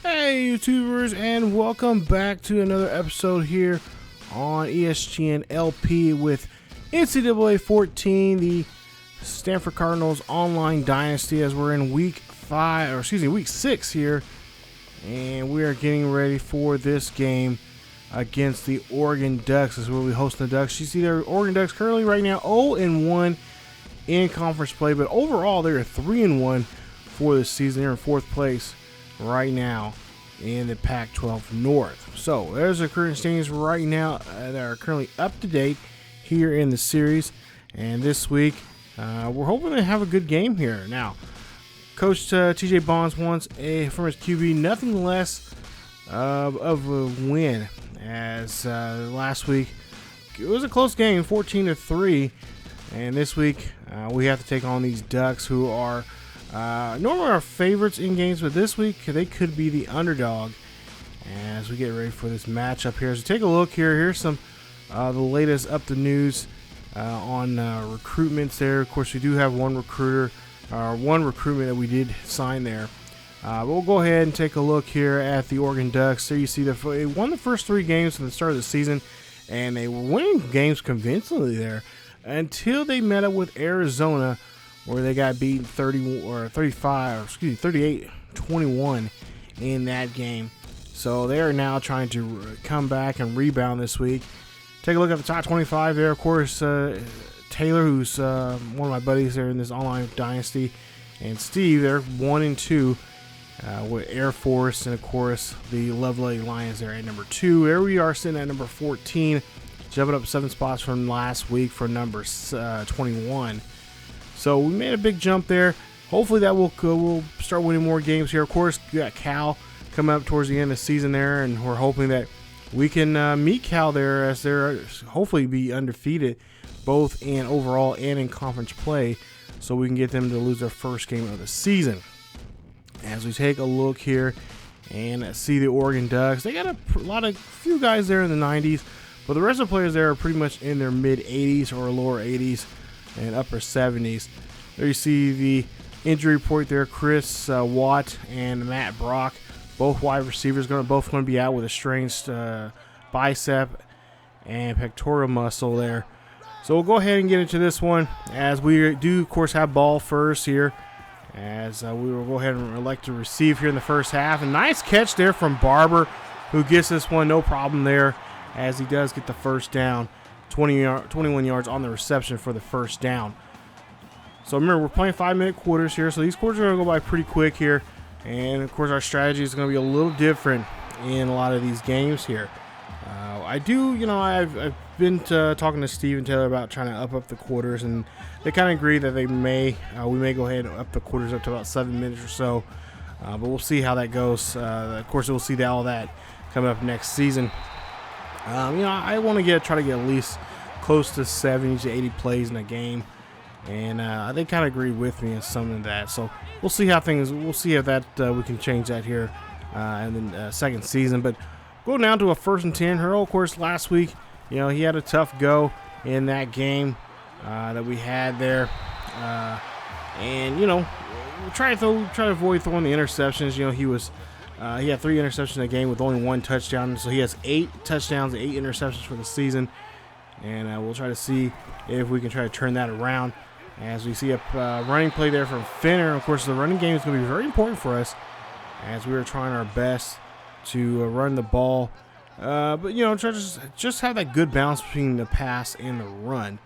Hey YouTubers, and welcome back to another episode here on ESGN LP with NCAA 14, the Stanford Cardinals online dynasty, as we're in week 6 here, and we are getting ready for this game against the Oregon Ducks. This is where we host the Ducks. You see their Oregon Ducks currently right now 0-1 in conference play, but overall they're 3-1 for this season. They're in 4th place right now in the Pac-12 North. So there's the current standings right now that are currently up to date here in the series. And this week we're hoping to have a good game here. Now, Coach TJ Bonds wants from his QB nothing less of a win, as last week it was a close game, 14-3, and this week we have to take on these Ducks, who are normally our favorites in games, but this week they could be the underdog as we get ready for this matchup here. So take a look here. Here's some the latest up to news on recruitments there. Of course, we do have one recruitment that we did sign there. But we'll go ahead and take a look here at the Oregon Ducks. There you see they won the first 3 games from the start of the season, and they were winning games convincingly there until they met up with Arizona, where they got beaten 38-21 in that game. So they are now trying to come back and rebound this week. Take a look at the top 25 there. Of course, Taylor, who's one of my buddies there in this online dynasty, and Steve, they're 1-2 with Air Force, and of course the Lovely Lions there at number 2. There we are sitting at number 14, jumping up 7 spots from last week for number 21. So we made a big jump there. Hopefully that we'll start winning more games here. Of course, we got Cal coming up towards the end of the season there, and we're hoping that we can meet Cal there, as they're hopefully be undefeated both in overall and in conference play, so we can get them to lose their first game of the season. As we take a look here and see the Oregon Ducks, they got a few guys there in the 90s, but the rest of the players there are pretty much in their mid 80s or lower 80s and upper 70s. There you see the injury report there. Chris Watt and Matt Brock, both wide receivers, both going to be out with a strained bicep and pectoral muscle there. So we'll go ahead and get into this one, as we do, of course, have ball first here, as we will go ahead and elect to receive here in the first half. A nice catch there from Barber, who gets this one no problem there, as he does get the first down. 21 yards on the reception for the first down. So remember, we're playing 5-minute quarters here, so these quarters are going to go by pretty quick here. And of course, our strategy is going to be a little different in a lot of these games here. I've been talking to Steve and Taylor about trying to up the quarters, and they kind of agree that we may go ahead and up the quarters up to about 7 minutes or so. But we'll see how that goes. Of course, we'll see all that coming up next season. I want to try to get at least close to 70 to 80 plays in a game, and they kind of agree with me on some of that. So we'll see how we'll see if that we can change that here in the second season. But going down to a 1st and 10. Harrell, of course, last week, he had a tough go in that game that we had there, and we'll try to avoid throwing the interceptions. He had 3 interceptions in a game with only 1 touchdown, so he has 8 touchdowns and 8 interceptions for the season. And we'll try to see if we can try to turn that around, as we see a running play there from Finner. Of course, the running game is going to be very important for us, as we are trying our best to run the ball. But try to just have that good balance between the pass and the run.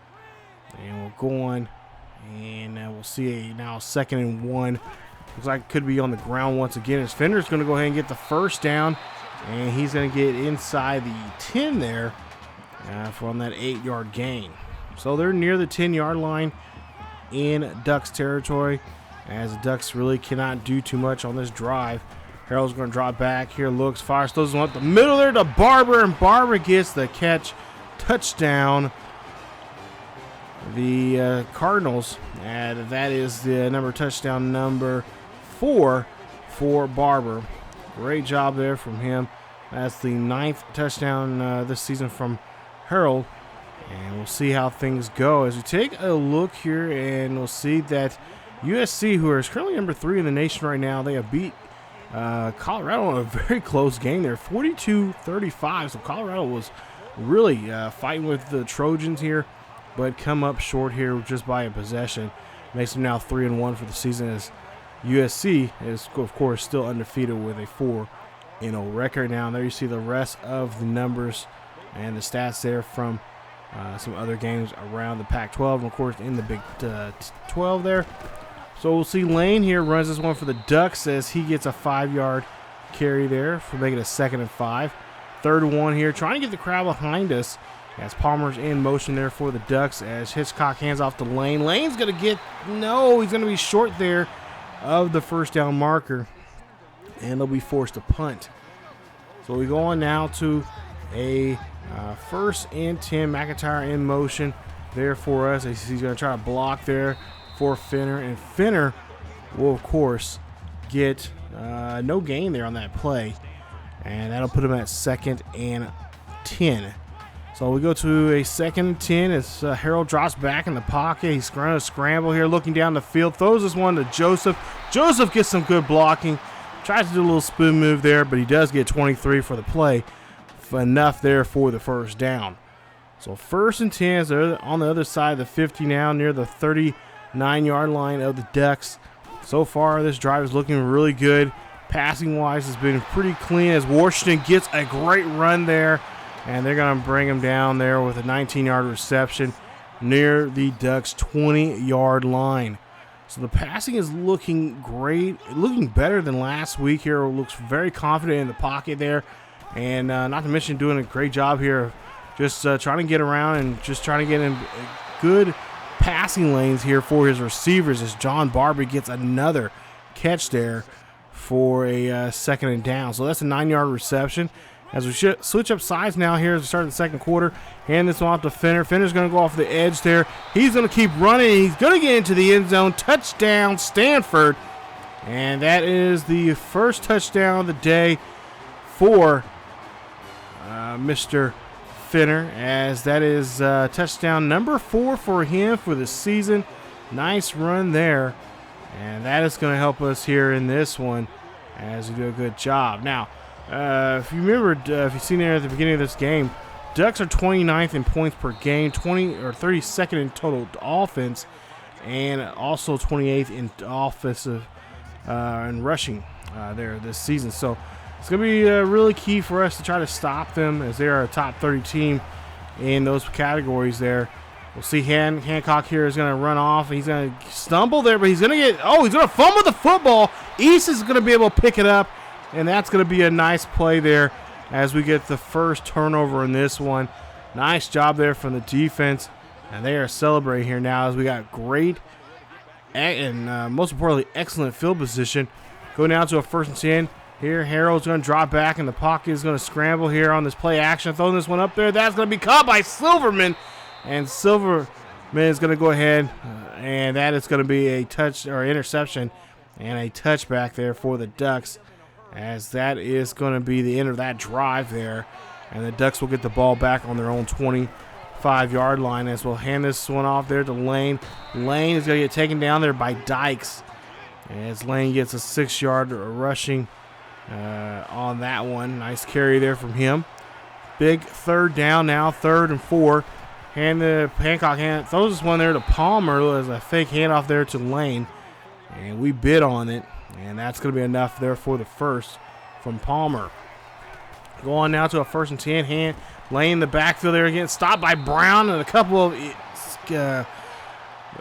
And we'll go on, and we'll see now 2nd and 1. Looks like it could be on the ground once again, as Fender's going to go ahead and get the first down, and he's going to get inside the 10 there from that 8-yard gain. So they're near the 10-yard line in Ducks territory, as the Ducks really cannot do too much on this drive. Harrell's going to drop back here, looks, fires, throws one up the middle there to Barber, and Barber gets the catch. Touchdown, the Cardinals, and that is the touchdown number 4 for Barber. Great job there from him. That's the 9th touchdown this season from Harrell. And we'll see how things go as we take a look here, and we'll see that USC, who is currently number 3 in the nation right now, they have beat Colorado in a very close game there, 42-35. So Colorado was really fighting with the Trojans here, but come up short here just by a possession. Makes them now 3-1 for the season, as USC is, of course, still undefeated with a 4-0 record. Now, there you see the rest of the numbers and the stats there from some other games around the Pac-12, and, of course, in the Big 12 there. So we'll see Lane here runs this one for the Ducks as he gets a 5-yard carry there for making it 2nd and 5. 3rd and 1 here, trying to get the crowd behind us as Palmer's in motion there for the Ducks as Hitchcock hands off to Lane. Lane's going to get, no, he's going to be short there of the first down marker, and they'll be forced to punt. So we go on now to a 1st and 10. McIntyre in motion there for us. He's going to try to block there for Finner, and Finner will, of course, get no gain there on that play, and that'll put him at 2nd and 10. So we go to a 2nd and 10 as Harrell drops back in the pocket. He's going to scramble here, looking down the field, throws this one to Joseph. Joseph gets some good blocking, tries to do a little spoon move there, but he does get 23 for the play. Enough there for the first down. So 1st and 10 is on the other side of the 50 now, near the 39-yard line of the Ducks. So far, this drive is looking really good. Passing-wise, has been pretty clean as Washington gets a great run there, and they're going to bring him down there with a 19-yard reception near the Ducks' 20-yard line. So the passing is looking great, looking better than last week here. Looks very confident in the pocket there, and not to mention doing a great job here, just trying to get around and just trying to get in good passing lanes here for his receivers as John Barber gets another catch there for a 2nd and down. So that's a 9-yard reception. As we switch up sides now here as we start the 2nd quarter, hand this one off to Finner. Finner's going to go off the edge there. He's going to keep running. He's going to get into the end zone. Touchdown, Stanford. And that is the first touchdown of the day for Mr. Finner, as that is touchdown number 4 for him for the season. Nice run there. And that is going to help us here in this one as we do a good job. Now, if you remember, if you've seen there at the beginning of this game, Ducks are 29th in points per game, 32nd in total offense, and also 28th in offensive and rushing there this season. So it's going to be really key for us to try to stop them, as they are a top 30 team in those categories there. We'll see Hancock here is going to run off. He's going to stumble there, but he's going to he's going to fumble the football. East is going to be able to pick it up, and that's going to be a nice play there as we get the first turnover in this one. Nice job there from the defense, and they are celebrating here now as we got great and most importantly, excellent field position. Go down to a 1st and 10. Here, Harrell's going to drop back in the pocket. He's going to scramble here on this play action. Throwing this one up there. That's going to be caught by Silverman. And Silverman is going to go ahead, and that is going to be a touch or interception and a touchback there for the Ducks, as that is going to be the end of that drive there. And the Ducks will get the ball back on their own 25-yard line, as we'll hand this one off there to Lane. Lane is going to get taken down there by Dykes, as Lane gets a 6-yard rushing on that one. Nice carry there from him. Big 3rd down now, 3rd and 4. Hancock throws this one there to Palmer as a fake handoff there to Lane, and we bid on it, and that's going to be enough there for the first from Palmer. Go on now to a 1st and 10. Lane in the backfield there again, stopped by Brown and a couple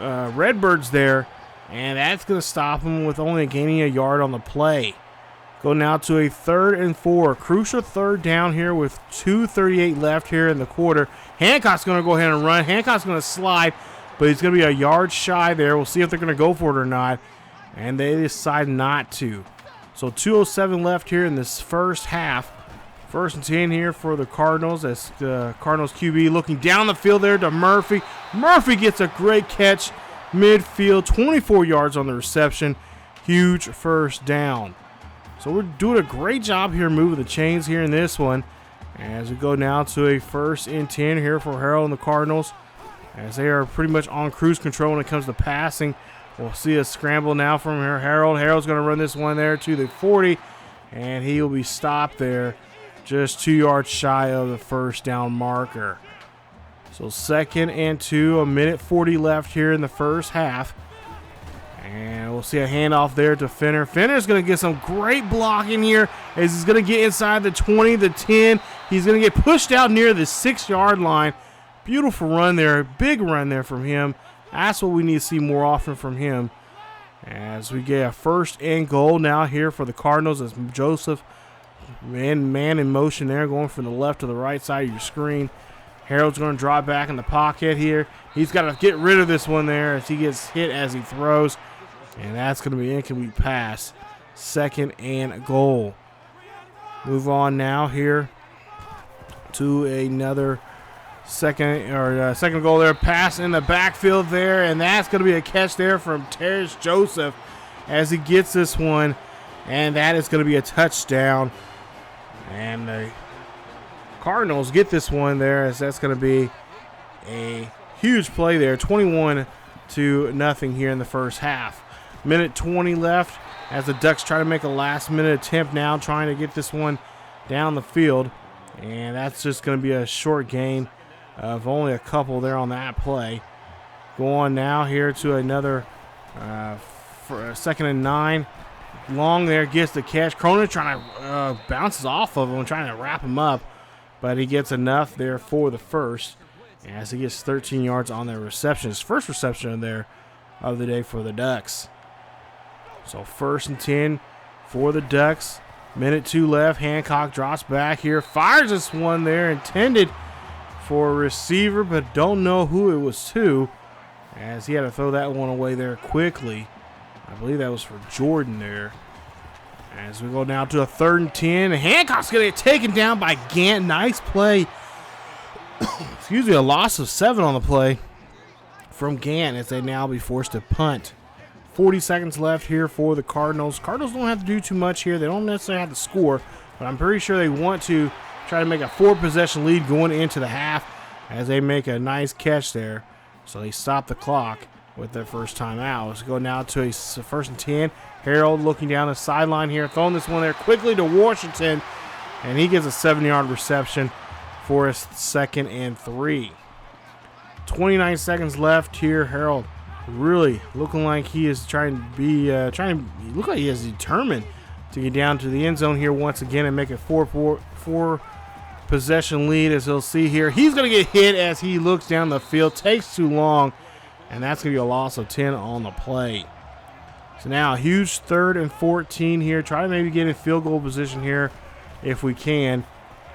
of Redbirds there, and that's going to stop him with only gaining a yard on the play. Go now to a 3rd and 4. Crucial 3rd down here with 2:38 left here in the quarter. Hancock's going to go ahead and run. Hancock's going to slide, but he's going to be a yard shy there. We'll see if they're going to go for it or not, and they decide not to. So 2:07 left here in this first half. 1st and 10 here for the Cardinals, as the Cardinals QB looking down the field there to Murphy. Murphy gets a great catch midfield, 24 yards on the reception. Huge first down. So we're doing a great job here moving the chains here in this one, as we go now to a 1st and 10 here for Harrell and the Cardinals, as they are pretty much on cruise control when it comes to passing. We'll see a scramble now from Harrell. Harrell's going to run this one there to the 40. and he will be stopped there just 2 yards shy of the first down marker. So 2nd and 2, a minute 40 left here in the first half. And we'll see a handoff there to Fenner. Fenner's going to get some great blocking here as he's going to get inside the 20, the 10. He's going to get pushed out near the 6-yard line. Beautiful run there, big run there from him. That's what we need to see more often from him. As we get a 1st and goal now here for the Cardinals as Joseph, man in motion there, going from the left to the right side of your screen. Harrell's going to draw back in the pocket here. He's got to get rid of this one there as he gets hit as he throws. And that's going to be an incomplete pass. 2nd and goal. Move on now here to another second goal there. Pass in the backfield there. And that's going to be a catch there from Terrence Joseph as he gets this one. And that is going to be a touchdown. And the Cardinals get this one there as that's going to be a huge play there. 21-0 here in the first half. Minute 20 left as the Ducks try to make a last-minute attempt now, trying to get this one down the field. And that's just going to be a short gain of only a couple there on that play. Go on now here to another for 2nd and 9. Long there, gets the catch. Cronin trying to bounces off of him, trying to wrap him up. But he gets enough there for the first as he gets 13 yards on their reception. His first reception there of the day for the Ducks. So 1st and 10 for the Ducks. Minute 2 left. Hancock drops back here. Fires this one there. Intended for a receiver, but don't know who it was to, as he had to throw that one away there quickly. I believe that was for Jordan there. As we go now to a 3rd and 10. Hancock's going to get taken down by Gant. Nice play. Excuse me, a loss of 7 on the play from Gant as they now be forced to punt. 40 seconds left here for the Cardinals. Cardinals don't have to do too much here. They don't necessarily have to score, but I'm pretty sure they want to try to make a 4-possession lead going into the half as they make a nice catch there. So they stop the clock with their first time out. Let's go now to a 1st and 10. Harrell looking down the sideline here, throwing this one there quickly to Washington, and he gets a 7-yard reception for his 2nd and 3. 29 seconds left here. Harrell really looking like he is trying to be look like he is determined to get down to the end zone here once again and make a 4 possession lead. As he'll see here, he's going to get hit as he looks down the field, takes too long, and that's going to be a loss of 10 on the play. So now a huge 3rd and 14 here. Try to maybe get in field goal position here if we can.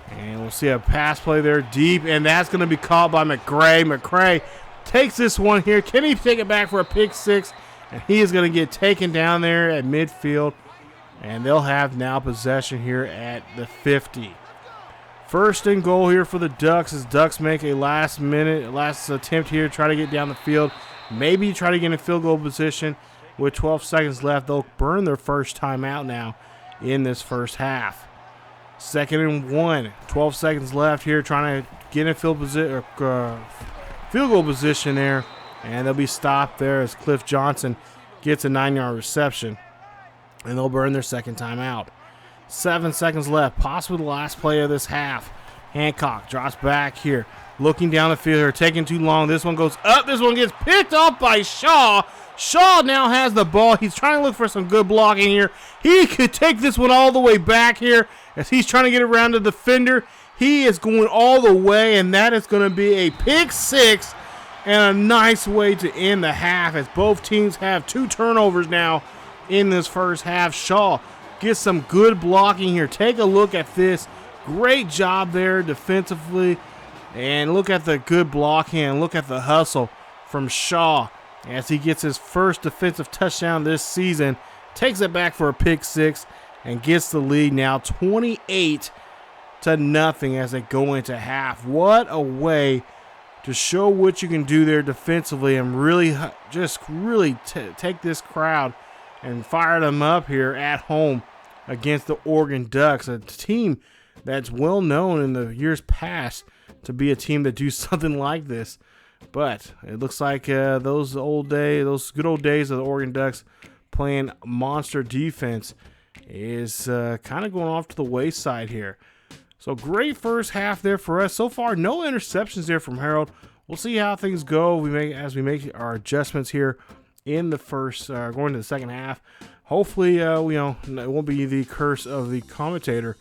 And we'll see a pass play there deep, and that's going to be caught by McCray. McCray takes this one here. Can he take it back for a pick 6? And he is going to get taken down there at midfield. And they'll have now possession here at the 50. 1st and goal here for the Ducks as Ducks make a last attempt here. Try to get down the field. Maybe try to get in field goal position. With 12 seconds left, they'll burn their first time out now in this first half. 2nd and 1. 12 seconds left here. Trying to get in field goal position there, and they'll be stopped there as Cliff Johnson gets a 9-yard reception, and they'll burn their second time out. 7 seconds left, possibly the last play of this half. Hancock drops back here, looking down the field here, taking too long. This one goes up. This one gets picked off by Shaw. Shaw now has the ball. He's trying to look for some good blocking here. He could take this one all the way back here as he's trying to get around the defender. He is going all the way, and that is going to be a pick 6 and a nice way to end the half as both teams have 2 turnovers now in this first half. Shaw gets some good blocking here. Take a look at this. Great job there defensively, and look at the good blocking and look at the hustle from Shaw as he gets his first defensive touchdown this season. Takes it back for a pick 6 and gets the lead now 28-0 as they go into half. What a way to show what you can do there defensively and really take this crowd and fire them up here at home against the Oregon Ducks, a team that's well known in the years past to be a team that do something like this. But it looks like those good old days of the Oregon Ducks playing monster defense is kind of going off to the wayside here. So great first half there for us. So far, no interceptions there from Harrell. We'll see how things go as we make our adjustments here in the going to the second half. Hopefully, it won't be the curse of the commentator,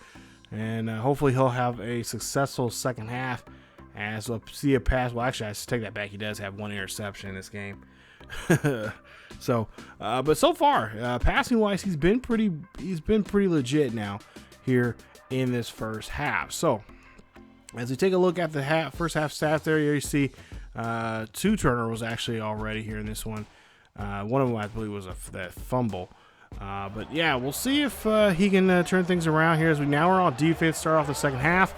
and hopefully he'll have a successful second half as we'll see a pass. Well, actually, I should take that back. He does have one interception in this game. So, but so far, passing wise, he's been pretty legit now here in this first half. So, as we take a look at the first half stats there, you see 2 turnovers actually already here in this one. One of them, I believe, was that fumble. But yeah, we'll see if he can turn things around here as we now are on defense. Start off the second half.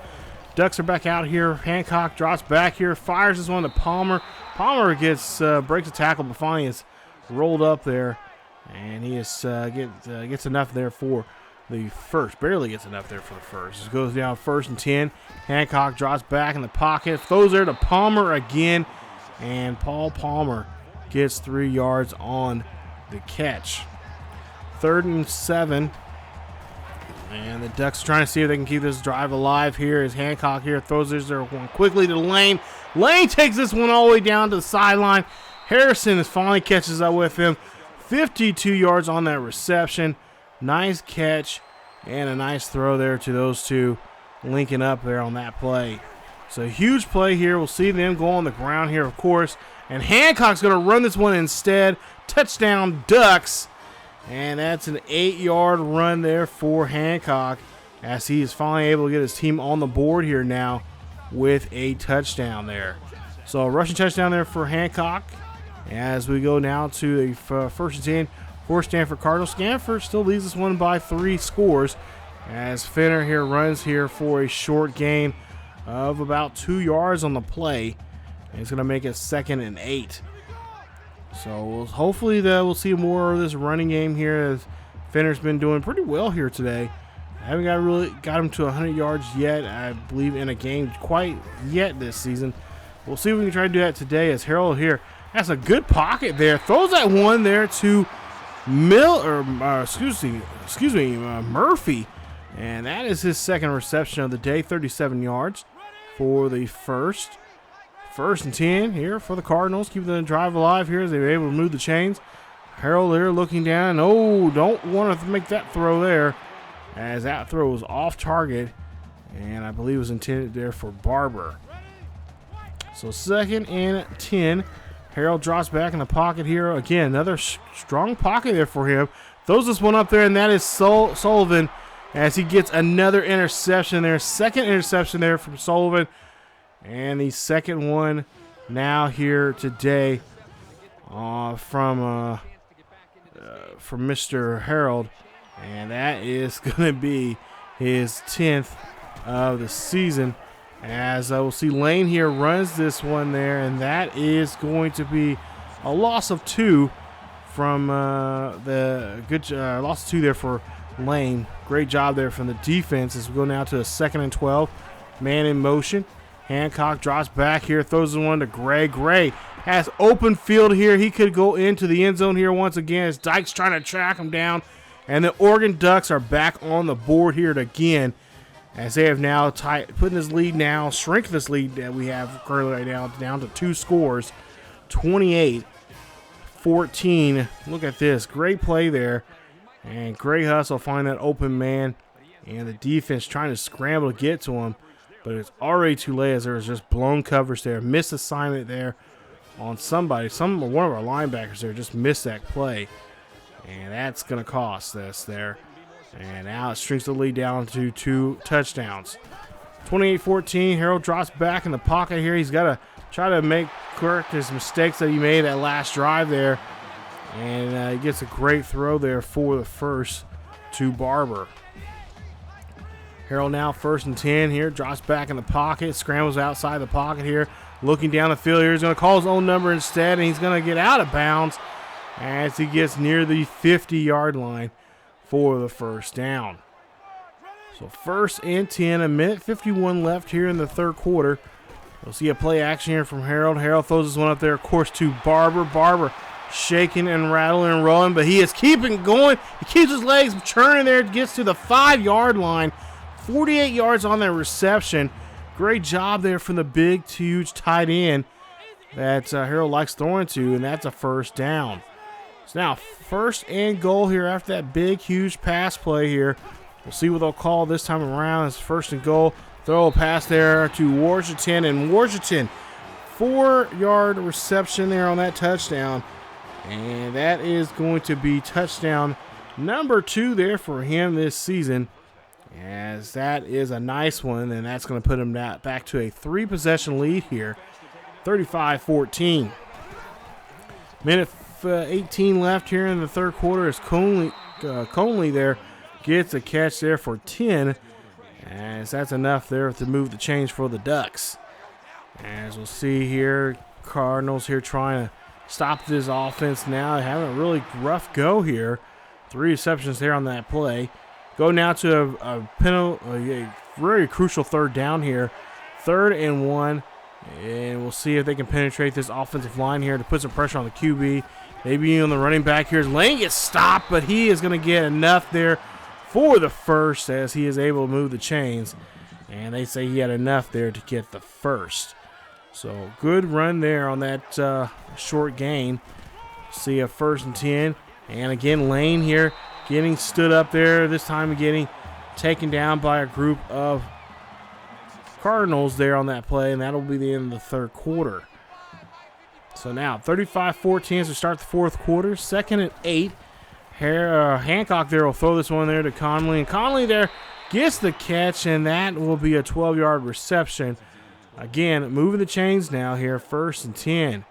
Ducks are back out here. Hancock drops back here, fires this one to Palmer. Palmer breaks a tackle, but finally is rolled up there, and he gets enough there for the first. Barely gets enough there for the first. It goes down 1st and 10. Hancock drops back in the pocket, throws there to Palmer again, and Paul Palmer gets 3 yards on the catch. 3rd and 7. And the Ducks are trying to see if they can keep this drive alive here as Hancock here throws this one quickly to Lane. Lane takes this one all the way down to the sideline. Harrison finally catches up with him. 52 yards on that reception. Nice catch and a nice throw there to those two linking up there on that play. So huge play here. We'll see them go on the ground here, of course. And Hancock's going to run this one instead. Touchdown, Ducks. And that's an 8-yard run there for Hancock as he is finally able to get his team on the board here now with a touchdown there. So a rushing touchdown there for Hancock as we go now to a 1st and 10 for Stanford Cardinals. Stanford still leads this one by 3 scores as Finner here runs here for a short gain of about 2 yards on the play. And it's going to make it 2nd and 8. So hopefully we'll see more of this running game here as Finner's been doing pretty well here today. I haven't got him to 100 yards yet, I believe, in a game quite yet this season. We'll see if we can try to do that today as Harrell here has a good pocket there. Throws that one there to Murphy. And that is his 2nd reception of the day, 37 yards for the first. 1st and 10 here for the Cardinals. Keep the drive alive here as they were able to move the chains. Harrell there looking down. Oh, don't want to make that throw there as that throw was off target. And I believe it was intended there for Barber. So 2nd and 10. Harrell drops back in the pocket here. Again, another strong pocket there for him. Throws this one up there, and that is Sullivan as he gets another interception there. 2nd interception there from Sullivan. And the 2nd one now here today from Mr. Harrell. And that is going to be his 10th of the season. As we'll see Lane here runs this one there. And that is going to be a loss of 2 from the good loss of 2 there for Lane. Great job there from the defense as we go now to a 2nd and 12. Man in motion. Hancock drops back here, throws the one to Gray. Gray has open field here. He could go into the end zone here once again as Dyke's trying to track him down. And the Oregon Ducks are back on the board here again as they have now putting this lead now, shrink this lead that we have currently right now down to 2 scores, 28-14. Look at this. Great play there. And great hustle, find that open man. And the defense trying to scramble to get to him. But it's already too late as there was just blown coverage there. Missed assignment there on somebody. One of our linebackers there just missed that play. And that's going to cost us there. And now it shrinks the lead down to 2 touchdowns. 28-14. Harrell drops back in the pocket here. He's got to try to correct his mistakes that he made that last drive there. And he gets a great throw there for the first to Barber. Harrell now 1st and 10 here, drops back in the pocket, scrambles outside the pocket here, looking down the field here. He's going to call his own number instead, and he's going to get out of bounds as he gets near the 50-yard line for the first down. So 1st and 10, 1:51 left here in the 3rd quarter. We'll see a play action here from Harrell. Harrell throws this one up there, of course, to Barber. Barber shaking and rattling and rolling, but he is keeping going. He keeps his legs churning there. Gets to the 5-yard line. 48 yards on that reception. Great job there from the big, huge tight end that Harrell likes throwing to, and that's a first down. So now 1st and goal here after that big, huge pass play here. We'll see what they'll call this time around. It's 1st and goal. Throw a pass there to Washington, and Washington, 4-yard reception there on that touchdown. And that is going to be touchdown number 2 there for him this season, as that is a nice one, and that's going to put him back to a 3-possession lead here, 35-14. Minute 18 left here in the third quarter as Conley there gets a catch there for 10, as that's enough there to move the chains for the Ducks. As we'll see here, Cardinals here trying to stop this offense now. They having a really rough go here. 3 receptions there on that play. Go now to a very crucial 3rd down here. 3rd and 1. And we'll see if they can penetrate this offensive line here to put some pressure on the QB. Maybe on the running back here. Lane gets stopped, but he is going to get enough there for the first as he is able to move the chains. And they say he had enough there to get the first. So good run there on that short gain. See a 1st and 10. And again, Lane here getting stood up there. This time getting taken down by a group of Cardinals there on that play. And that'll be the end of the third quarter. So now 35-14 as we start the fourth quarter. 2nd and 8. Hancock there will throw this one there to Conley. And Conley there gets the catch. And that will be a 12-yard reception. Again, moving the chains now here, 1st and 10.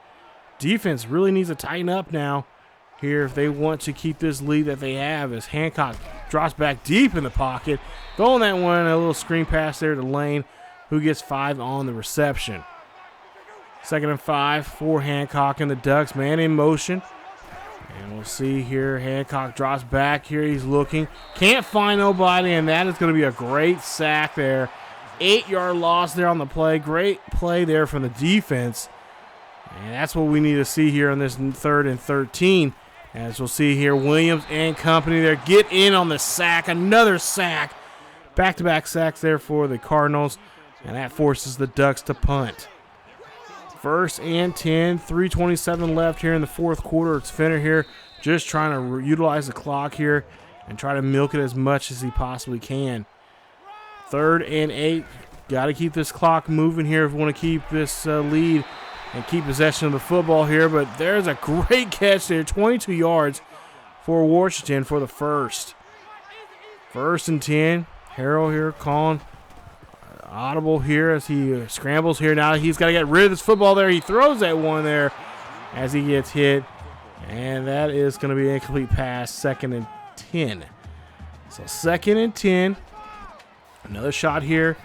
Defense really needs to tighten up now here if they want to keep this lead that they have, as Hancock drops back deep in the pocket. Throwing that one, a little screen pass there to Lane, who gets 5 on the reception. 2nd and 5 for Hancock and the Ducks, man in motion. And we'll see here, Hancock drops back here. He's looking, can't find nobody, and that is going to be a great sack there. 8-yard loss there on the play. Great play there from the defense. And that's what we need to see here on this 3rd and 13. As we'll see here, Williams and company there get in on the sack. Another sack. Back-to-back sacks there for the Cardinals. And that forces the Ducks to punt. 1st and 10. 3:27 left here in the fourth quarter. It's Fenner here just trying to utilize the clock here and try to milk it as much as he possibly can. 3rd and 8. Got to keep this clock moving here if we want to keep this lead and keep possession of the football here. But there's a great catch there. 22 yards for Washington for the first. 1st and 10. Harrell here calling audible here as he scrambles here. Now he's got to get rid of this football there. He throws that one there as he gets hit. And that is going to be an incomplete pass. 2nd and 10. So 2nd and 10. Another shot here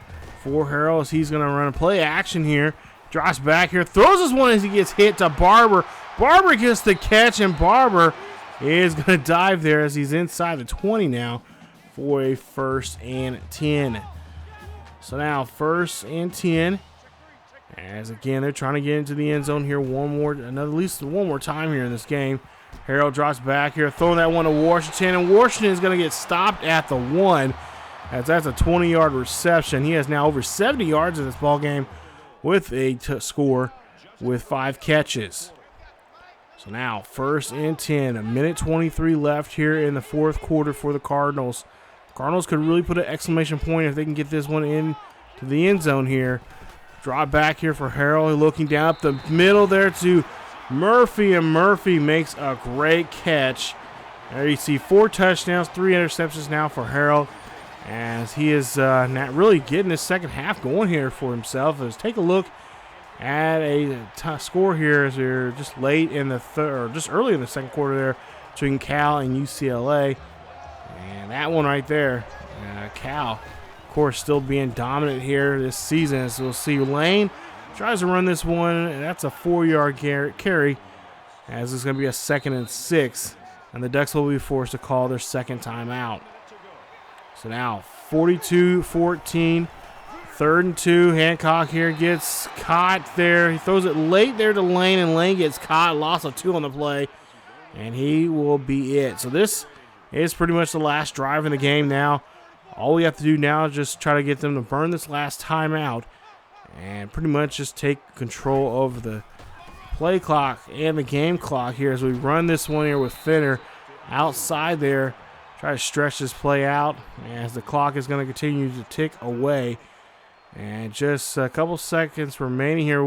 for Harrell as he's going to run a play action here. Drops back here. Throws this one as he gets hit to Barber. Barber gets the catch, and Barber is going to dive there as he's inside the 20 now for a 1st and 10. So now 1st and 10. As again, they're trying to get into the end zone here at least one more time here in this game. Harrell drops back here, throwing that one to Washington, and Washington is going to get stopped at the 1. As that's a 20-yard reception. He has now over 70 yards in this ball game with a score with 5 catches. So now 1st and 10. 1:23 left here in the fourth quarter for the Cardinals. Cardinals could really put an exclamation point if they can get this one in to the end zone here. Drop back here for Harrell, looking down up the middle there to Murphy, and Murphy makes a great catch. There you see 4 touchdowns, 3 interceptions now for Harrell, as he is not really getting his second half going here for himself. Let's take a look at a score here as we're just late in the third, or just early in the second quarter there between Cal and UCLA. And that one right there, Cal, of course, still being dominant here this season. So we'll see Lane tries to run this one, and that's a 4-yard carry, as it's going to be a 2nd and 6. And the Ducks will be forced to call their second timeout. So now 42-14, 3rd and 2. Hancock here gets caught there. He throws it late there to Lane, and Lane gets caught. Loss of 2 on the play. and he will be it. So this is pretty much the last drive in the game now. All we have to do now is just try to get them to burn this last timeout and pretty much just take control of the play clock and the game clock here as we run this one here with Finner outside there. Try to stretch this play out as the clock is going to continue to tick away. And just a couple seconds remaining here.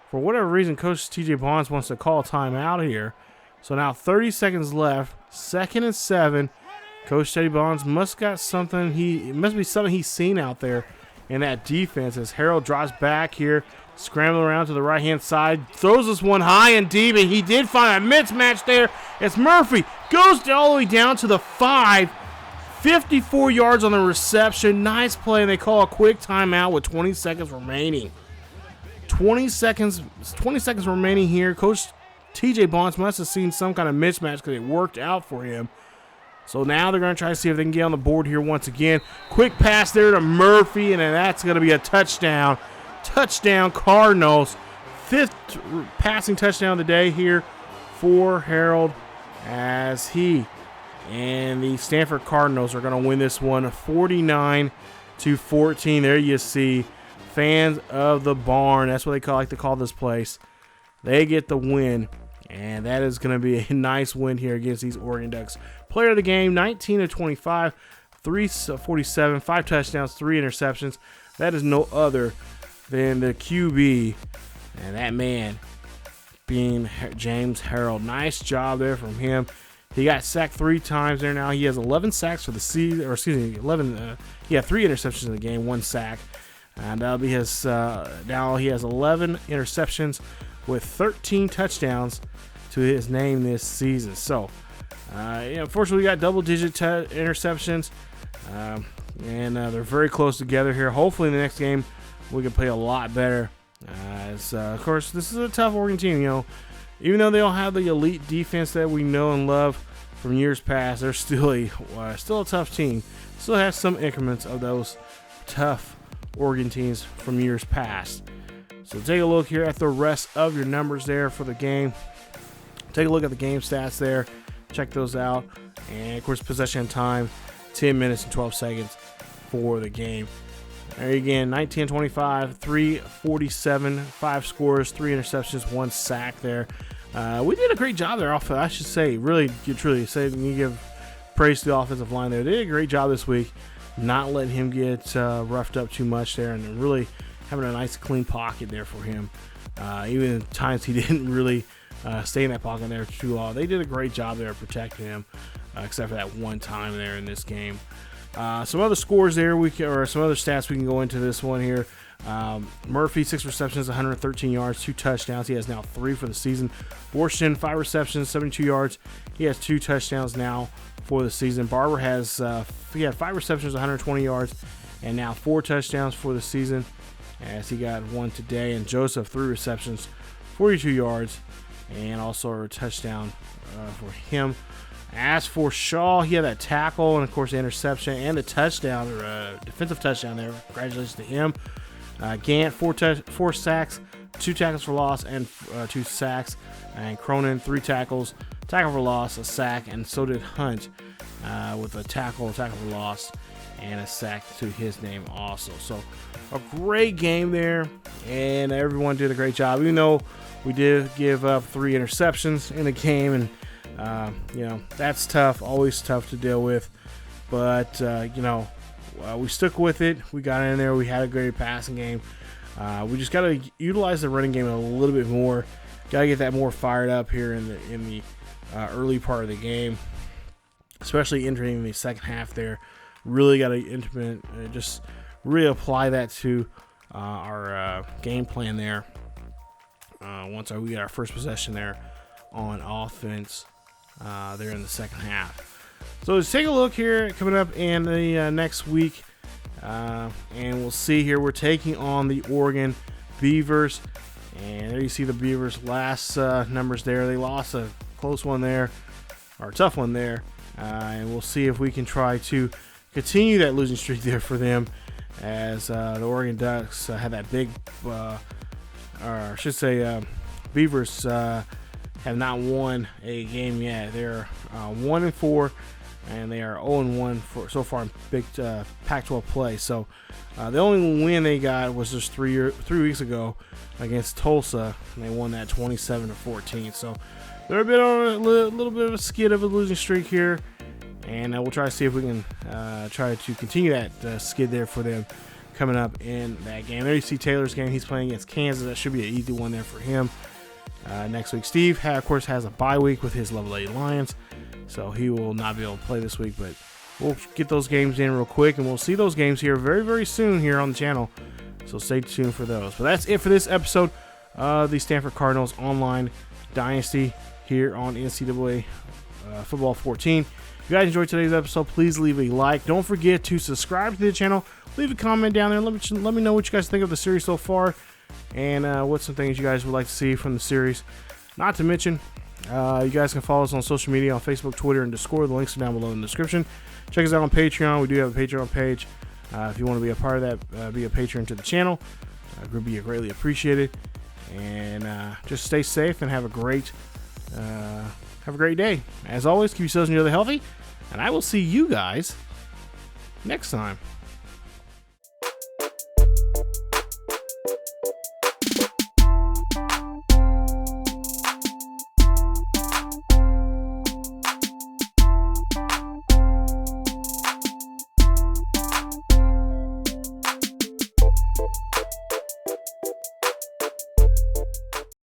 For whatever reason, Coach TJ Bonds wants to call timeout here. So now 30 seconds left, 2nd and 7. Coach Teddy Bonds must got something. It must be something he's seen out there in that defense as Harrell drops back here, scrambling around to the right-hand side, throws this one high and deep, and he did find a mismatch there. It's Murphy, goes all the way down to the 5, 54 yards on the reception. Nice play, and they call a quick timeout with 20 seconds remaining. 20 seconds remaining here. Coach TJ Bonds must have seen some kind of mismatch because it worked out for him. So now they're going to try to see if they can get on the board here once again. Quick pass there to Murphy, and then that's going to be a touchdown. Touchdown, Cardinals. 5th passing touchdown of the day here for Harrell as he and the Stanford Cardinals are going to win this one 49-14. There you see fans of the barn. That's what they like to call this place. They get the win. And that is going to be a nice win here against these Oregon Ducks. Player of the game, 19 of 25, 347, 5 touchdowns, 3 interceptions. That is no other than the QB. And that man being James Harrell. Nice job there from him. He got sacked 3 times there now. He has 11 sacks for the season, or excuse me, 11. He had 3 interceptions in the game, 1 sack. And that'll be his. Now he has 11 interceptions with 13 touchdowns to his name this season. So, unfortunately, we got double-digit interceptions, and they're very close together here. Hopefully, in the next game, we can play a lot better. Of course, this is a tough Oregon team. Even though they don't have the elite defense that we know and love from years past, they're still a tough team. Still has some increments of those tough Oregon teams from years past. So take a look here at the rest of your numbers there for the game. Take a look at the game stats there. Check those out. And, of course, possession time, 10 minutes and 12 seconds for the game. There again, 19-25, 347, 5 scores, 3 interceptions, 1 sack there. We did a great job there. I should say, really, truly say, you give praise to the offensive line there. They did a great job this week, not letting him get roughed up too much there, and really having a nice clean pocket there for him. Even at times he didn't really stay in that pocket there too long. They did a great job there protecting him, except for that one time there in this game. Some other scores there, or some other stats we can go into this one here. Murphy, 6 receptions, 113 yards, 2 touchdowns. He has now 3 for the season. Washington, 5 receptions, 72 yards. He has 2 touchdowns now for the season. Barber has he had 5 receptions, 120 yards, and now 4 touchdowns for the season, as he got 1 today. And Joseph, 3 receptions, 42 yards, and also a touchdown for him. As for Shaw, he had that tackle and, of course, the interception and the touchdown, or defensive touchdown there. Congratulations to him. Gant, 4 sacks, 2 tackles for loss, and 2 sacks. And Cronin, 3 tackles, tackle for loss, a sack, and so did Hunt with a tackle for loss, and a sack to his name also. So a great game there, and everyone did a great job. Even though we did give up 3 interceptions in the game, and that's tough, always tough to deal with. But we stuck with it. We got in there. We had a great passing game. We just got to utilize the running game a little bit more. Got to get that more fired up here in the early part of the game, especially entering the second half there. Really got to just reapply that to our game plan there. Once we get our first possession there on offense there in the second half. So let's take a look here coming up in the next week, and we'll see here. We're taking on the Oregon Beavers, and there you see the Beavers' last numbers there. They lost a close one there, or a tough one there, and we'll see if we can try to continue that losing streak there for them, as the Oregon Ducks had that big, or I should say Beavers have not won a game yet. They're 1-4, and they are 0-1 for so far in big Pac-12 play. So the only win they got was just 3 weeks ago against Tulsa, and they won that 27-14. So they're a bit on a little bit of a skid of a losing streak here, and we'll try to see if we can try to continue that skid there for them coming up in that game. There you see Taylor's game. He's playing against Kansas. That should be an easy one there for him next week. Steve, of course, has a bye week with his level 8 Lions, so he will not be able to play this week, but we'll get those games in real quick, and we'll see those games here very, very soon here on the channel, so stay tuned for those. But that's it for this episode of the Stanford Cardinals Online Dynasty here on NCAA Football 14. If you guys enjoyed today's episode, please leave a like. Don't forget to subscribe to the channel. Leave a comment down there. Let me know what you guys think of the series so far, and what's some things you guys would like to see from the series. Not to mention, you guys can follow us on social media on Facebook, Twitter, and Discord. The links are down below in the description. Check us out on Patreon. We do have a Patreon page. If you want to be a part of that, be a patron to the channel. It would be greatly appreciated. And just stay safe and have a great day. As always, keep yourselves and each other healthy, and I will see you guys next time.